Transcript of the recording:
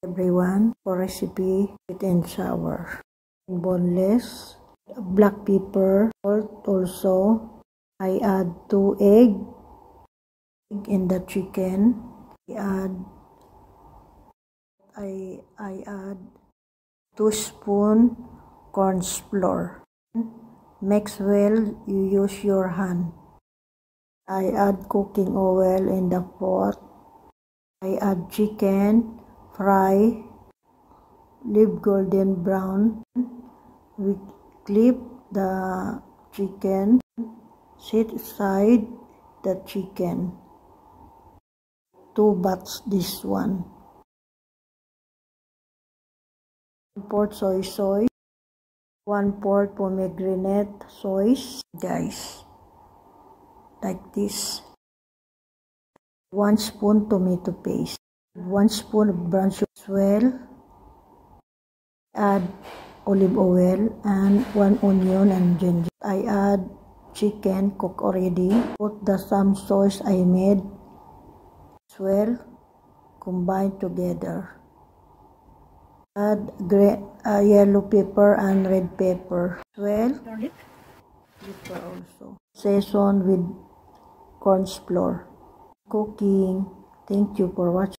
Everyone for recipe sweet and sour. Boneless, black pepper, salt also. I add 2 egg in the chicken. I add 2 spoon corn flour. Mix well, you use your hand. I add cooking oil in the pot. I add chicken, fry, leave golden brown. We clip the chicken, set aside the chicken. 2 bats this one. 1 quart soy sauce, 1 quart pomegranate sauce, guys, like this. 1 spoon tomato paste, 1 spoon of brown sugar as well. Add olive oil and 1 onion and ginger. I add chicken cooked already. Put the some sauce I made as well. Combine together. Add yellow pepper and red pepper as well. Garlic pepper also. Season with corn flour. Cooking. Thank you for watching.